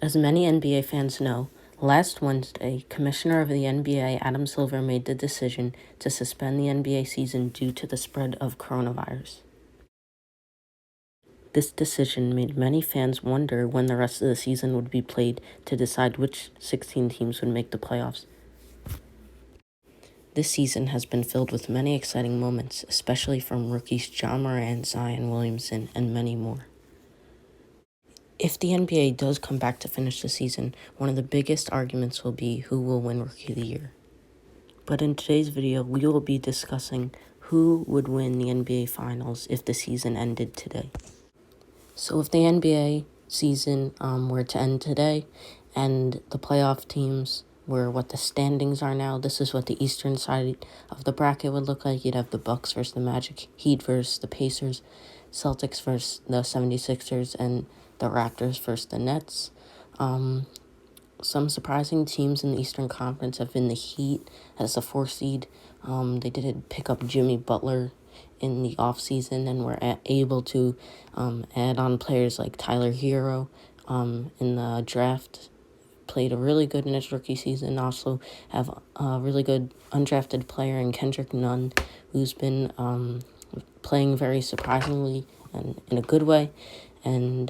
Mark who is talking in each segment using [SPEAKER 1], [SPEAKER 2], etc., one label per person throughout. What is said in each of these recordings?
[SPEAKER 1] As many NBA fans know, last Wednesday, Commissioner of the NBA Adam Silver made the decision to suspend the NBA season due to the spread of coronavirus. This decision made many fans wonder when the rest of the season would be played to decide which 16 teams would make the playoffs. This season has been filled with many exciting moments, especially from rookies Ja Morant, Zion Williamson, and many more. If the NBA does come back to finish the season, one of the biggest arguments will be who will win Rookie of the Year. But in today's video, we will be discussing who would win the NBA Finals if the season ended today. So if the NBA season were to end today and the playoff teams were what the standings are now, this is what the eastern side of the bracket would look like. You'd have the Bucks versus the Magic, Heat versus the Pacers, Celtics versus the 76ers, and the Raptors versus the Nets. Some surprising teams in the Eastern Conference have been the Heat as a 4 seed. They did pick up Jimmy Butler in the offseason and were able to add on players like Tyler Hero in the draft. Played a really good in his rookie season. Also have a really good undrafted player in Kendrick Nunn, who's been playing very surprisingly and in a good way. And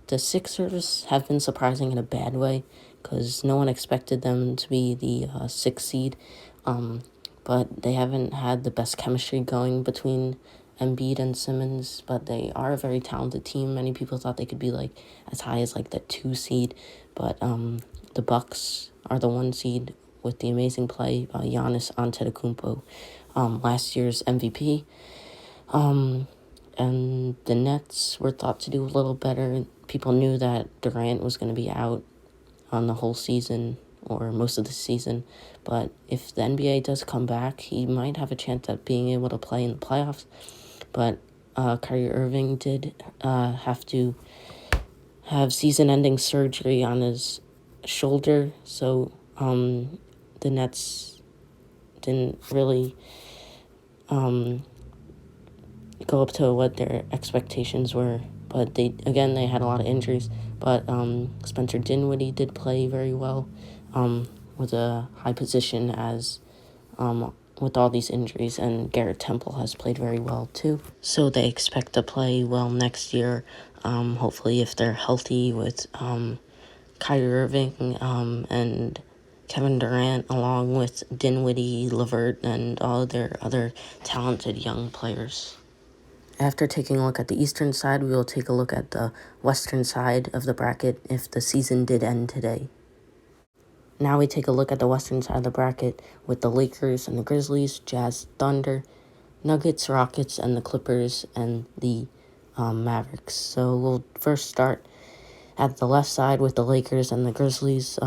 [SPEAKER 1] the Sixers have been surprising in a bad way because no one expected them to be the 6th seed. But they haven't had the best chemistry going between Embiid and Simmons, but they are a very talented team. Many people thought they could be like as high as like the 2 seed, but the Bucks are the 1 seed with the amazing play by Giannis Antetokounmpo, last year's MVP. And the Nets were thought to do a little better. People knew that Durant was going to be out on the whole season or most of the season. But if the NBA does come back, he might have a chance at being able to play in the playoffs. But Kyrie Irving did have to have season-ending surgery on his shoulder. So the Nets didn't really go up to what their expectations were, but they had a lot of injuries. But Spencer Dinwiddie did play very well, with a high position as with all these injuries, and Garrett Temple has played very well too. So they expect to play well next year. Hopefully, if they're healthy with Kyrie Irving and Kevin Durant, along with Dinwiddie, LeVert, and all their other talented young players. After taking a look at the eastern side, we will take a look at the western side of the bracket if the season did end today. Now we take a look at the western side of the bracket with the Lakers and the Grizzlies, Jazz, Thunder, Nuggets, Rockets, and the Clippers and the Mavericks. So we'll first start at the left side with the Lakers and the Grizzlies.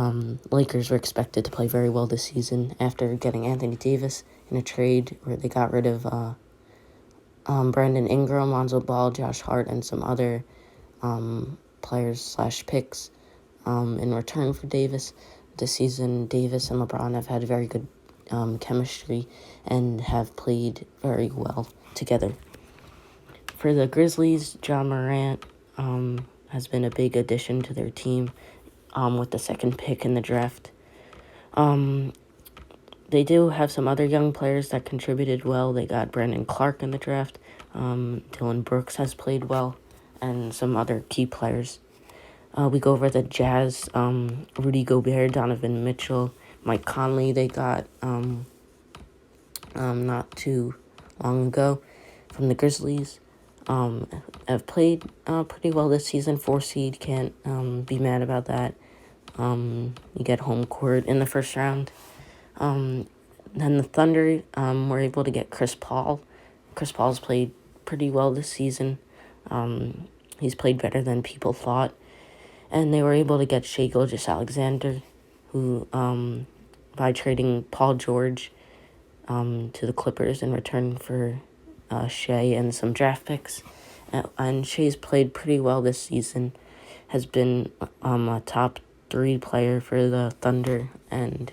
[SPEAKER 1] Lakers were expected to play very well this season after getting Anthony Davis in a trade where they got rid of Brandon Ingram, Lonzo Ball, Josh Hart, and some other players/picks in return for Davis. This season, Davis and LeBron have had very good chemistry and have played very well together. For the Grizzlies, Ja Morant has been a big addition to their team with the 2nd pick in the draft. They do have some other young players that contributed well. They got Brandon Clark in the draft. Dylan Brooks has played well, and some other key players. We go over the Jazz, Rudy Gobert, Donovan Mitchell, Mike Conley they got not too long ago. From the Grizzlies, have played pretty well this season. 4 seed, can't be mad about that. You get home court in the first round. Then the Thunder were able to get Chris Paul. Chris Paul's played pretty well this season. He's played better than people thought. And they were able to get Shai Gilgeous-Alexander, who, by trading Paul George to the Clippers in return for Shai and some draft picks. And Shai's played pretty well this season, has been a top 3 player for the Thunder, and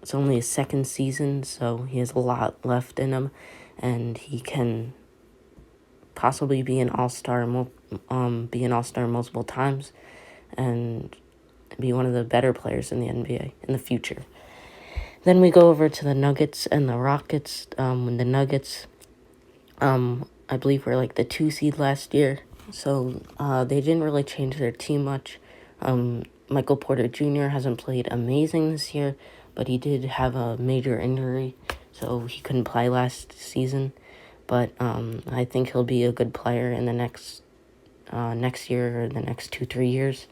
[SPEAKER 1] it's only his 2nd season, so he has a lot left in him, and he can possibly be an all-star, multiple times, and be one of the better players in the NBA in the future. Then we go over to the Nuggets and the Rockets. The Nuggets, I believe, were like the 2 seed last year, so they didn't really change their team much. Michael Porter Jr. hasn't played amazing this year, but he did have a major injury, so he couldn't play last season. But I think he'll be a good player in the next year or the next 2-3 years.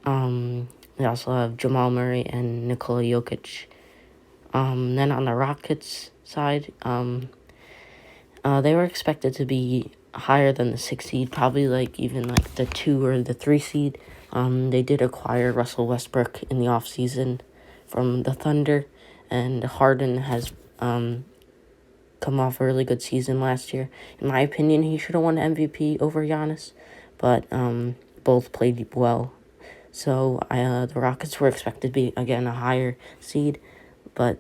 [SPEAKER 1] We also have Jamal Murray and Nikola Jokic. Then on the Rockets side, they were expected to be higher than the 6 seed, probably like even like the 2 or the 3 seed. They did acquire Russell Westbrook in the offseason from the Thunder, and Harden has come off a really good season last year. In my opinion, he should have won MVP over Giannis, but both played well. So the Rockets were expected to be, again, a higher seed, but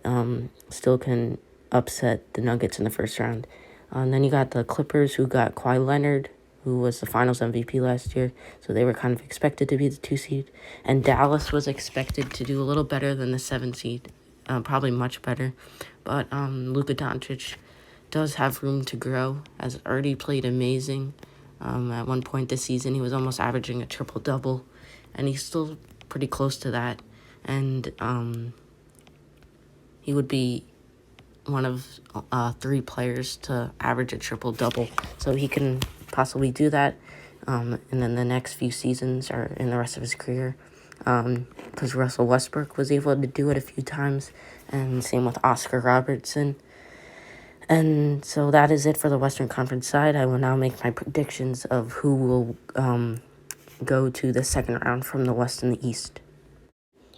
[SPEAKER 1] still can upset the Nuggets in the first round. And then you got the Clippers, who got Kawhi Leonard, who was the Finals MVP last year, so they were kind of expected to be the 2 seed. And Dallas was expected to do a little better than the 7 seed, probably much better. But Luka Doncic does have room to grow, has already played amazing. At one point this season, he was almost averaging a triple-double, and he's still pretty close to that. And he would be one of 3 players to average a triple-double, so he can possibly do that and then the next few seasons or in the rest of his career, because Russell Westbrook was able to do it a few times, and same with Oscar Robertson. And so that is it for the Western Conference side. I will now make my predictions of who will go to the second round from the West and the East.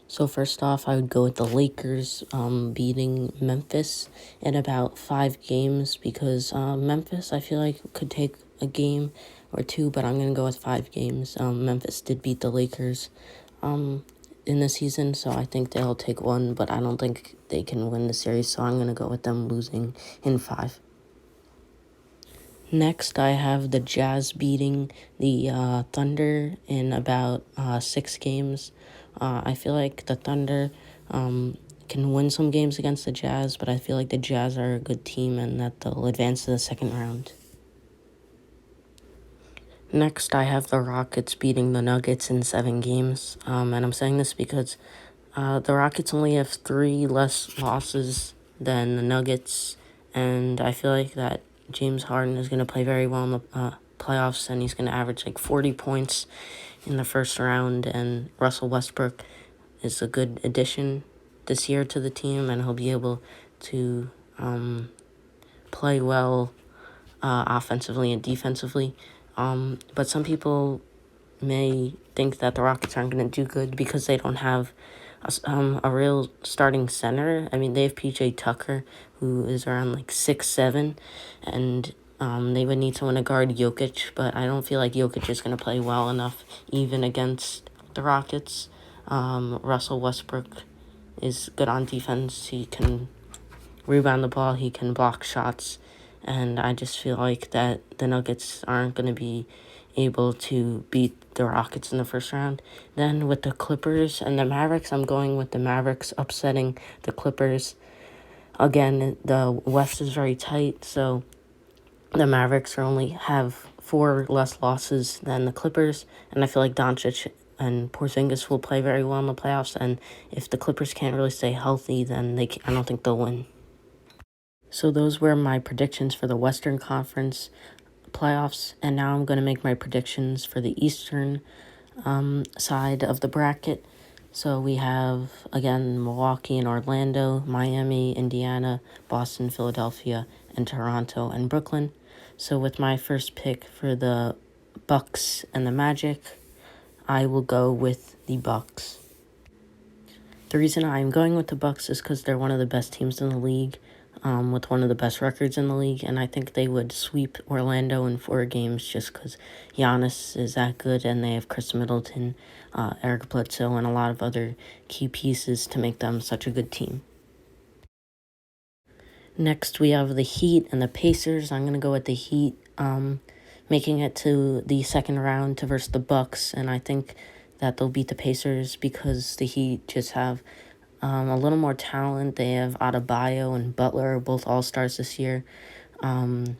[SPEAKER 1] So first off, I would go with the Lakers beating Memphis in about 5 games, because Memphis, I feel like, could take a game or 2, but I'm going to go with 5 games. Memphis did beat the Lakers in the season, so I think they'll take 1, but I don't think they can win the series, so I'm going to go with them losing in 5. Next, I have the Jazz beating the Thunder in about 6 games. I feel like the Thunder can win some games against the Jazz, but I feel like the Jazz are a good team and that they'll advance to the second round. Next, I have the Rockets beating the Nuggets in 7 games, and I'm saying this because the Rockets only have 3 less losses than the Nuggets, and I feel like that James Harden is going to play very well in the playoffs, and he's going to average like 40 points in the first round, and Russell Westbrook is a good addition this year to the team, and he'll be able to play well offensively and defensively. But some people may think that the Rockets aren't going to do good because they don't have a real starting center. I mean, they have PJ Tucker, who is around like 6'7", and they would need someone to guard Jokic, but I don't feel like Jokic is going to play well enough even against the Rockets. Russell Westbrook is good on defense. He can rebound the ball. He can block shots. And I just feel like that the Nuggets aren't going to be able to beat the Rockets in the first round. Then with the Clippers and the Mavericks, I'm going with the Mavericks upsetting the Clippers. Again, the West is very tight, so the Mavericks only have 4 less losses than the Clippers, and I feel like Doncic and Porzingis will play very well in the playoffs, and if the Clippers can't really stay healthy, then I don't think they'll win. So those were my predictions for the Western Conference playoffs, and now I'm going to make my predictions for the Eastern side of the bracket. So we have, again, Milwaukee and Orlando, Miami, Indiana, Boston, Philadelphia, and Toronto and Brooklyn. So with my first pick for the Bucks and the Magic, I will go with the Bucks. The reason I'm going with the Bucks is because they're one of the best teams in the league, with one of the best records in the league, and I think they would sweep Orlando in 4 games just because Giannis is that good, and they have Chris Middleton, Eric Bledsoe, and a lot of other key pieces to make them such a good team. Next, we have the Heat and the Pacers. I'm going to go with the Heat. making it to the second round to versus the Bucks, and I think that they'll beat the Pacers because the Heat just have a little more talent. They have Adebayo and Butler, both All-Stars this year, and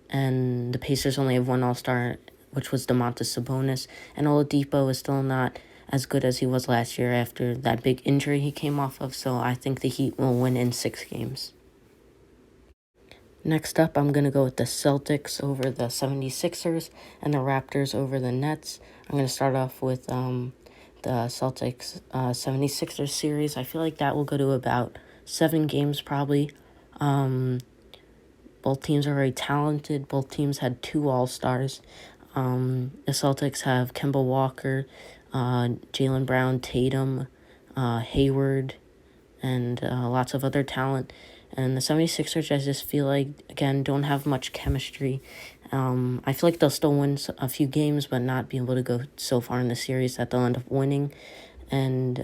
[SPEAKER 1] the Pacers only have one All-Star, which was Domantas Sabonis, and Oladipo is still not as good as he was last year after that big injury he came off of, so I think the Heat will win in 6 games. Next up, I'm going to go with the Celtics over the 76ers and the Raptors over the Nets. I'm going to start off with the Celtics 76ers series. I feel like that will go to about 7 games probably. Both teams are very talented. Both teams had 2 All-Stars. The Celtics have Kemba Walker, Jaylen Brown, Tatum, Hayward, and lots of other talent. And the 76ers, I just feel like, again, don't have much chemistry. I feel like they'll still win a few games, but not be able to go so far in the series that they'll end up winning. And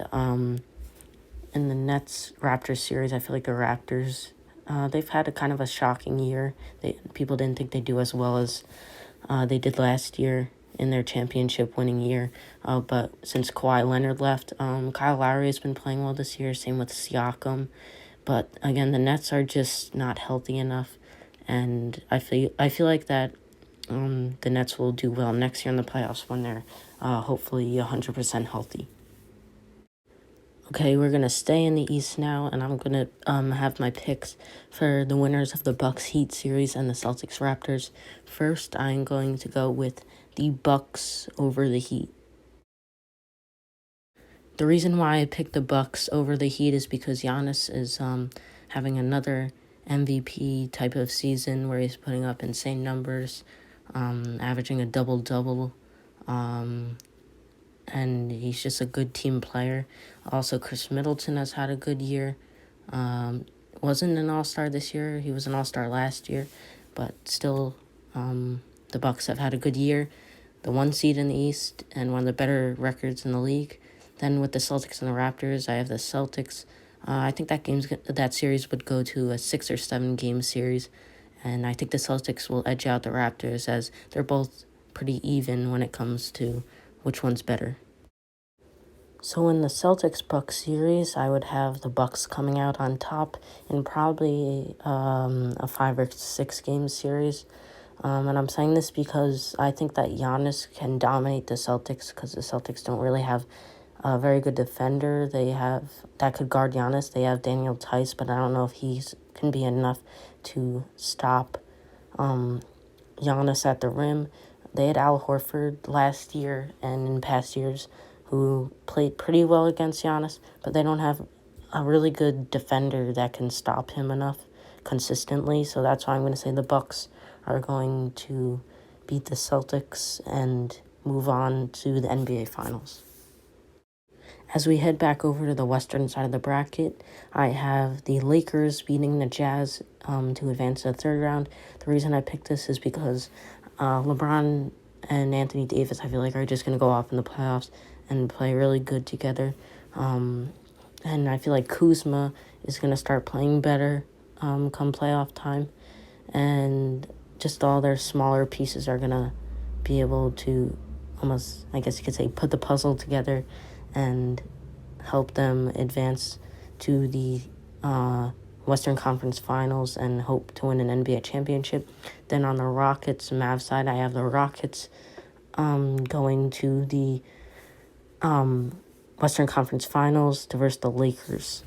[SPEAKER 1] in the Nets-Raptors series, I feel like the Raptors, they've had a kind of a shocking year. People didn't think they'd do as well as they did last year in their championship-winning year. But since Kawhi Leonard left, Kyle Lowry has been playing well this year, same with Siakam. But again, the Nets are just not healthy enough, and I feel like that the Nets will do well next year in the playoffs when they're hopefully 100% healthy. Okay, we're gonna stay in the East now, and I'm gonna have my picks for the winners of the Bucks Heat series and the Celtics Raptors. First, I'm going to go with the Bucks over the Heat. The reason why I picked the Bucks over the Heat is because Giannis is having another MVP type of season where he's putting up insane numbers, averaging a double-double, and he's just a good team player. Also, Chris Middleton has had a good year. Wasn't an All-Star this year. He was an All-Star last year, but still, the Bucks have had a good year. The 1 seed in the East and one of the better records in the league. Then with the Celtics and the Raptors, I have the Celtics. I think that series would go to a 6 or 7 game series, and I think the Celtics will edge out the Raptors as they're both pretty even when it comes to which one's better. So in the Celtics-Bucks series, I would have the Bucks coming out on top in probably a 5 or 6 game series. And I'm saying this because I think that Giannis can dominate the Celtics because the Celtics don't really have a very good defender. They have that could guard Giannis. They have Daniel Tice, but I don't know if he can be enough to stop Giannis at the rim. They had Al Horford last year and in past years who played pretty well against Giannis, but they don't have a really good defender that can stop him enough consistently. So that's why I'm going to say the Bucks are going to beat the Celtics and move on to the NBA Finals. As we head back over to the western side of the bracket, I have the Lakers beating the Jazz to advance to the 3rd round. The reason I picked this is because LeBron and Anthony Davis, I feel like, are just going to go off in the playoffs and play really good together. And I feel like Kuzma is going to start playing better come playoff time. And just all their smaller pieces are going to be able to almost, I guess you could say, put the puzzle together and help them advance to the Western Conference Finals and hope to win an NBA championship. Then on the Rockets Mavs side, I have the Rockets going to the Western Conference Finals to versus the Lakers.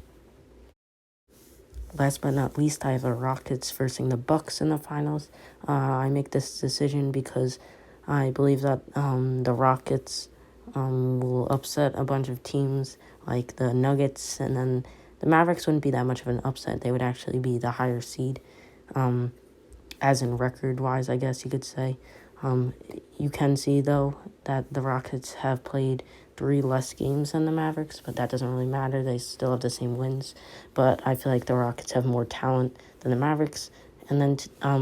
[SPEAKER 1] Last but not least, I have the Rockets versing the Bucks in the finals. I make this decision because I believe that the Rockets will upset a bunch of teams like the Nuggets, and then the Mavericks wouldn't be that much of an upset. They would actually be the higher seed, as in record-wise, I guess you could say. You can see, though, that the Rockets have played 3 less games than the Mavericks, but that doesn't really matter. They still have the same wins. But I feel like the Rockets have more talent than the Mavericks. And then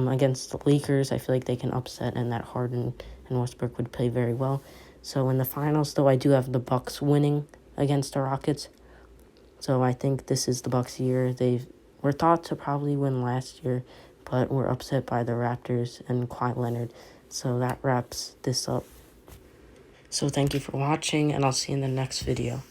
[SPEAKER 1] against the Lakers, I feel like they can upset, and that Harden and Westbrook would play very well. So in the finals, though, I do have the Bucks winning against the Rockets. So I think this is the Bucks' year. They were thought to probably win last year, but were upset by the Raptors and Kawhi Leonard. So that wraps this up. So thank you for watching, and I'll see you in the next video.